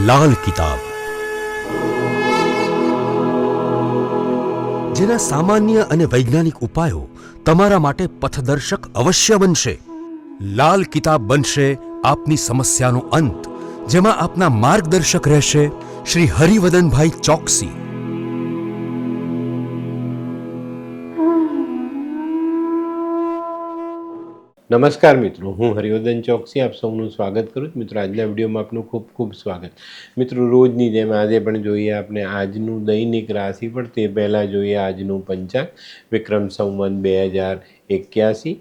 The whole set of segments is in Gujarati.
લાલ કિતાબ, જેના સામાન્ય અને વૈજ્ઞાનિક ઉપાયો તમારા માટે પથદર્શક અવશ્ય બનશે. લાલ કિતાબ બનશે આપની સમસ્યાનો અંત, જેમાં આપના માર્ગદર્શક રહેશે શ્રી હરિવદનભાઈ ચોકસી. નમસ્કાર મિત્રો, હું હરિવર્ધન ચોકસી આપ સૌનું સ્વાગત કરું છું. મિત્રો, આજના વિડીયોમાં આપનું ખૂબ ખૂબ સ્વાગત. મિત્રો, રોજની જેમ આજે પણ જોઈએ આપણે આજનું દૈનિક રાશિફળ. તે પહેલાં જોઈએ આજનું પંચાંગ. વિક્રમ સંવત 2081,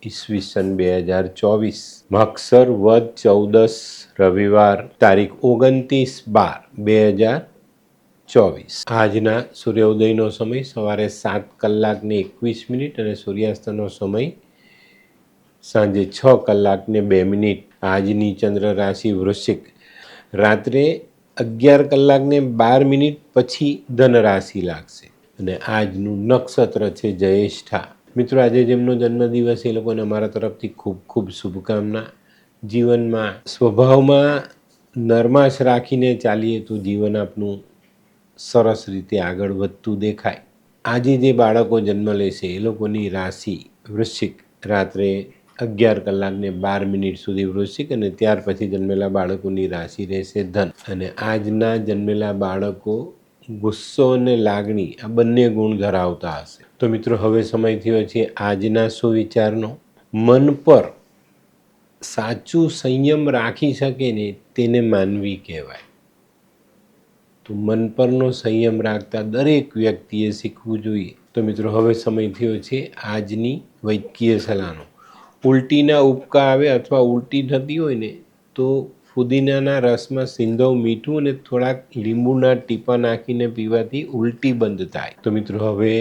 ઈસવીસન 2024, મક્ષર વદ 14, રવિવાર, તારીખ 29/12/2024. આજના સૂર્યોદયનો સમય સવારે 7:21 અને સૂર્યાસ્તનો સમય સાંજે 6:02. આજની ચંદ્ર રાશિ વૃશ્ચિક. રાત્રે 11:12 પછી ધન રાશિ લાગશે અને આજનું નક્ષત્ર છે જ્યેષ્ઠા. મિત્રો, આજે જેમનો જન્મદિવસ એ લોકોને અમારા તરફથી ખૂબ ખૂબ શુભકામના. જીવનમાં સ્વભાવમાં નરમાશ રાખીને ચાલીએ તો જીવન આપનું સરસ રીતે આગળ વધતું દેખાય. આજે જે બાળકો જન્મ લેશે એ લોકોની રાશિ વૃશ્ચિક. રાત્રે 11:12 સુધી વૃશ્ચિક અને ત્યાર પછી જન્મેલા બાળકોની રાશિ રહેશે ધન. અને આજના જન્મેલા બાળકો ગુસ્સો અને લાગણી આ બંને ગુણ ધરાવતા હશે. તો મિત્રો, હવે સમય થયો છે આજના સુવિચારનો. મન પર સાચું સંયમ રાખી શકે ને તેને માનવી કહેવાય. તો મન પરનો સંયમ રાખતા દરેક વ્યક્તિએ શીખવું જોઈએ. તો મિત્રો, હવે સમય થયો છે આજની વૈદ્યકીય સલાહનો. ઉલટીના ઉબકા આવે અથવા ઉલટી થતી હોય ને તો ફુદીનાના રસમાં સિંધવ, મીઠું અને થોડાક લીંબુના ટીપા નાખીને પીવાથી ઉલટી બંધ થાય. તો મિત્રો, હવે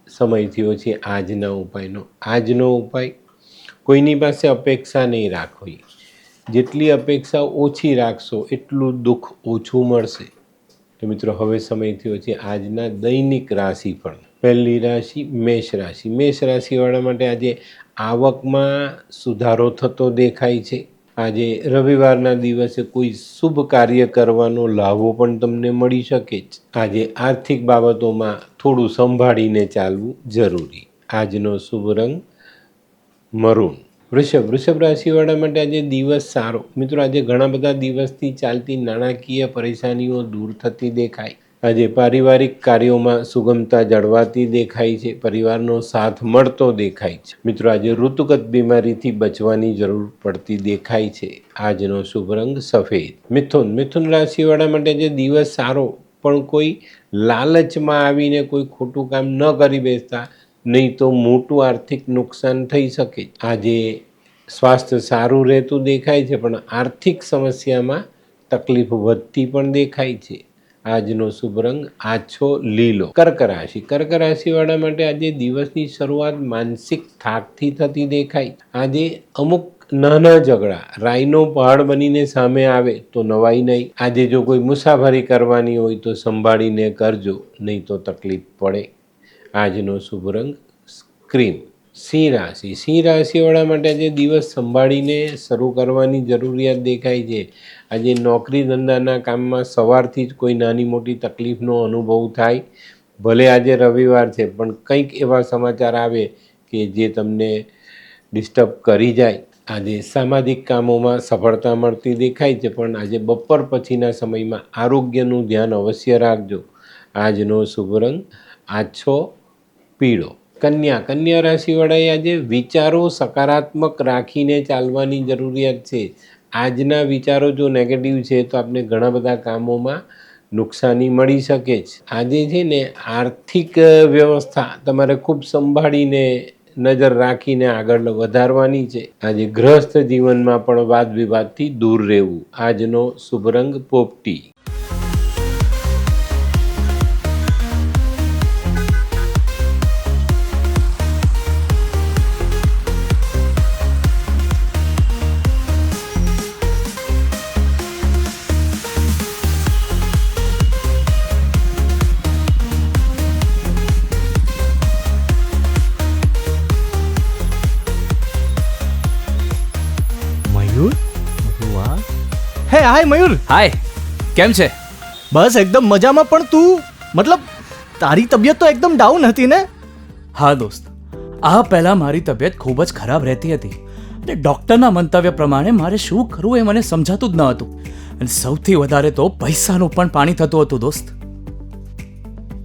સમય થયો છે આજના ઉપાયનો. આજનો ઉપાય: કોઈની પાસે અપેક્ષા નહીં રાખવી. જેટલી અપેક્ષા ઓછી રાખશો એટલું દુઃખ ઓછું મળશે. તો મિત્રો, હવે સમય થયો છે આજના દૈનિક રાશિફળ. પહેલી રાશિ મેષ રાશિ. મેષ રાશિવાળા માટે આજે આવકમાં સુધારો થતો દેખાય છે. આજે રવિવારના દિવસે કોઈ શુભ કાર્ય કરવાનો લાભો પણ તમને મળી શકે છે. આજે આર્થિક બાબતોમાં થોડું સંભાળીને ચાલવું જરૂરી. આજનો શુભ રંગ મરૂન. વૃષભ રાશિવાળા માટે આજે દિવસ સારો. મિત્રો, આજે ઘણા બધા દિવસથી ચાલતી નાણાકીય પરેશાનીઓ દૂર થતી દેખાય. આજે પારિવારિક કાર્યોમાં સુગમતા જળવાતી દેખાય છે. પરિવારનો સાથ મળતો દેખાય છે. મિત્રો, આજે ઋતુગત બીમારીથી બચવાની જરૂર પડતી દેખાય છે. આજનો શુભ રંગ સફેદ. મિથુન રાશિવાળા માટે આજે દિવસ સારો, પણ કોઈ લાલચમાં આવીને કોઈ ખોટું કામ ન કરી બેસતા, નહીં તો મોટું આર્થિક નુકસાન થઈ શકે. આજે સ્વાસ્થ્ય સારું રહેતું દેખાય છે, પણ આર્થિક સમસ્યામાં તકલીફ વધતી પણ દેખાય છે. આજનો શુભ રંગ આછો લીલો. કર્ક રાશિવાળા માટે આજે દિવસની શરૂઆત માનસિક થાકથી થતી દેખાય. આજે અમુક નાના ઝઘડા રાઈનો પહાડ બનીને સામે આવે તો નવાઈ નહીં. આજે જો કોઈ મુસાફરી કરવાની હોય તો સંભાળીને કરજો, નહીં તો તકલીફ પડે. આજનો શુભ રંગ ક્રીમ. સિંહ રાશિવાળા માટે આજે દિવસ સંભાળીને શરૂ કરવાની જરૂરિયાત દેખાય છે. આજે નોકરી ધંધાના કામમાં સવારથી જ કોઈ નાની મોટી તકલીફનો અનુભવ થાય. ભલે આજે રવિવાર છે, પણ કંઈક એવા સમાચાર આવે કે જે તમને ડિસ્ટર્બ કરી જાય. આજે સામાજિક કામોમાં સફળતા મળતી દેખાય છે, પણ આજે બપોર પછીના સમયમાં આરોગ્યનું ધ્યાન અવશ્ય રાખજો. આજનો શુભ રંગ આછો પીળો. કન્યા રાશિવાળાએ આજે વિચારો સકારાત્મક રાખીને ચાલવાની જરૂરિયાત છે. આજના વિચારો જો નેગેટિવ છે તો આપણે ઘણા બધા કામોમાં નુકસાની મળી શકે છે. આજે છે ને આર્થિક વ્યવસ્થા તમારે ખૂબ સંભાળીને નજર રાખીને આગળ વધારવાની છે. આજે ગૃહસ્થ જીવનમાં પણ વાદ વિવાદથી દૂર રહેવું. આજનો શુભ રંગ પોપટી. Hey, hi Mayur. હાય. કેમ છે? બસ એકદમ મજામાં. પણ તું મતલબ તારી તબિયત તો એકદમ ડાઉન હતી ને? હા દોસ્ત, આ પહેલાં મારી તબિયત ખૂબ જ ખરાબ રહેતી હતી અને ડૉક્ટરના મંતવ્ય પ્રમાણે મારે શું કરવું એ મને સમજાતું જ ન હતું. અને સૌથી વધારે તો પૈસાનું પણ પાણી થતું હતું દોસ્ત.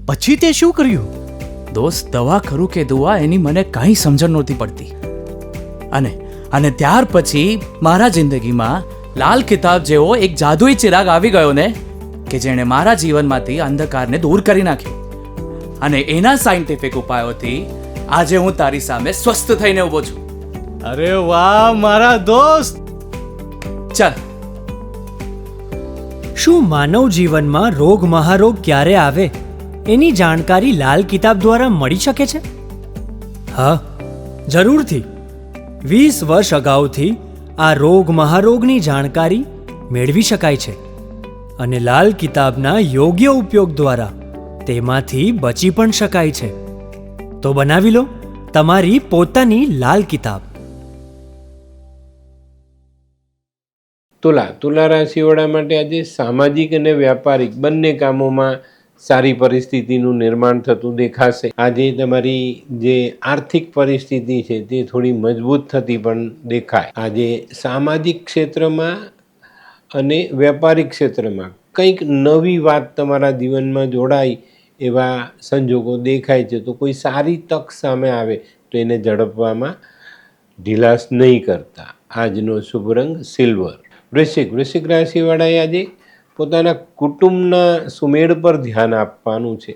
પછી તે શું કર્યું? દોસ્ત, દવા ખરું કે દુઆ એની મને કાંઈ સમજણ નહોતી પડતી. અને ત્યાર પછી મારા જિંદગીમાં લાલ કિતાબ જેવો એક જાદુઈ ચિરાગ આવી ગયો ને, કે જેણે મારા જીવનમાંથી અંધકારને દૂર કરી નાખ્યો. અને એના સાયન્ટિફિક ઉપાયોથી આજે હું તારી સામે સ્વસ્થ થઈને ઊભો છું. અરે વાહ મારા દોસ્ત! ચાલ. શું માનવ જીવનમાં રોગ મહારોગ ક્યારે આવે એની જાણકારી લાલ કિતાબ દ્વારા મળી શકે છે? હા, જરૂરથી. 20 વર્ષ અગાઉથી આ રોગ મહારોગની જાણકારી મેળવી શકાય છે અને લાલ કિતાબના યોગ્ય ઉપયોગ દ્વારા તેમાંથી બચી પણ શકાય છે. તો બનાવી લો તમારી પોતાની લાલ કિતાબ. તુલા રાશિવાળા માટે આજે સામાજિક અને વ્યાપારિક બંને કામોમાં સારી પરિસ્થિતિનું નિર્માણ થતું દેખાશે. આજે તમારી જે આર્થિક પરિસ્થિતિ છે તે થોડી મજબૂત થતી પણ દેખાય. આજે સામાજિક ક્ષેત્રમાં અને વ્યાપારિક ક્ષેત્રમાં કંઈક નવી વાત તમારા જીવનમાં જોડાય એવા સંજોગો દેખાય છે. તો કોઈ સારી તક સામે આવે તો એને ઝડપવામાં ઢીલાસ નહીં કરતા. આજનો શુભ રંગ સિલ્વર. વૃશ્ચિક રાશિવાળાએ આજે પોતાના કુટુંબના સુમેળ પર ધ્યાન આપવાનું છે.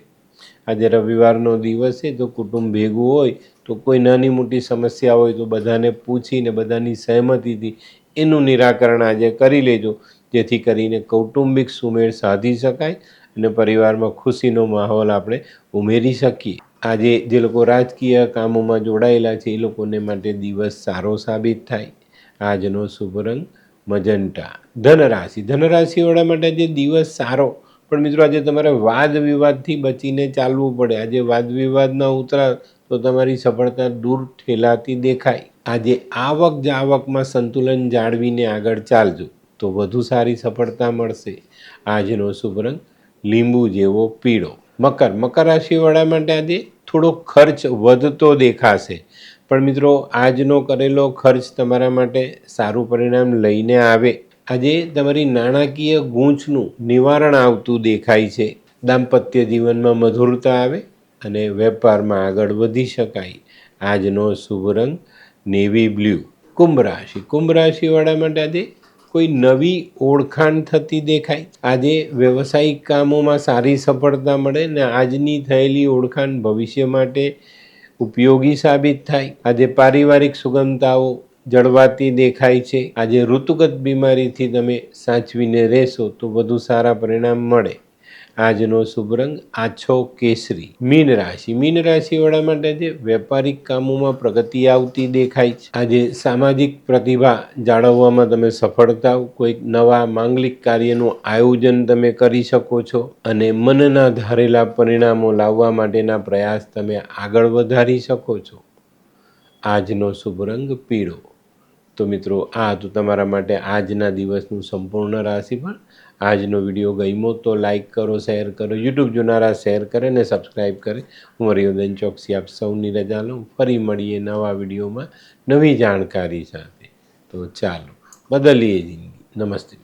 આજે રવિવારનો દિવસ છે, તો કુટુંબ ભેગું હોય તો કોઈ નાની મોટી સમસ્યા હોય તો બધાને પૂછીને બધાની સહેમતીથી એનું નિરાકરણ આજે કરી લેજો, જેથી કરીને કૌટુંબિક સુમેળ સાધી શકાય અને પરિવારમાં ખુશીનો માહોલ આપણે ઉમેરી શકીએ. આજે જે લોકો રાજકીય કામોમાં જોડાયેલા છે એ લોકોને માટે દિવસ સારો સાબિત થાય. આજનો શુભ રંગ મજંટા. ધનરાશિવાળા માટે આજે દિવસ સારો, પણ મિત્રો આજે તમારે વાદ વિવાદથી બચીને ચાલવું પડે. આજે વાદ વિવાદ ન ઉતરા તો તમારી સફળતા દૂર ઠેલાતી દેખાય. આજે આવક જાવકમાં સંતુલન જાળવીને આગળ ચાલજો તો વધુ સારી સફળતા મળશે. આજનો શુભ રંગ લીંબુ જેવો પીળો. મકર રાશિવાળા માટે આજે થોડો ખર્ચ વધતો દેખાશે, પણ મિત્રો આજનો કરેલો ખર્ચ તમારા માટે સારું પરિણામ લઈને આવે. આજે તમારી નાણાકીય ગૂંચનું નિવારણ આવતું દેખાય છે. દાંપત્ય જીવનમાં મધુરતા આવે અને વેપારમાં આગળ વધી શકાય. આજનો શુભ રંગ નેવી બ્લુ. કુંભ રાશિવાળા માટે આજે કોઈ નવી ઓળખાણ થતી દેખાય. આજે વ્યવસાયિક કામોમાં સારી સફળતા મળે ને આજની થયેલી ઓળખાણ ભવિષ્ય માટે ઉપયોગી સાબિત થાય. આજે પારિવારિક સુગમતાઓ જળવાતી દેખાય છે. આજે ઋતુગત બીમારીથી તમે સાચવીને રહેશો તો વધુ સારા પરિણામ મળે. આજનો શુભ રંગ આછો કેસરી. મીન રાશિવાળા માટે આજે વેપારિક કામોમાં પ્રગતિ આવતી દેખાય છે. આજે સામાજિક પ્રતિભા જાળવવામાં તમે સફળ થાવ. કોઈક નવા માંગલિક કાર્યનું આયોજન તમે કરી શકો છો અને મનના ધારેલા પરિણામો લાવવા માટેના પ્રયાસ તમે આગળ વધારી શકો છો. આજનો શુભ રંગ પીળો. તો મિત્રો આ હતું તમારા માટે આજના દિવસનું સંપૂર્ણ રાશિફળ. આજનો વિડીયો ગમ્યો તો લાઈક કરો, શેર કરો, યુટ્યુબ જોનારા શેર કરે ને સબસ્ક્રાઈબ કરે. હું હરિવર્ધન ચોકસી આપ સૌની રજા લઉં. ફરી મળીએ નવા વિડીયોમાં નવી જાણકારી સાથે. તો ચાલો બદલીએ જિંદગી. નમસ્તે.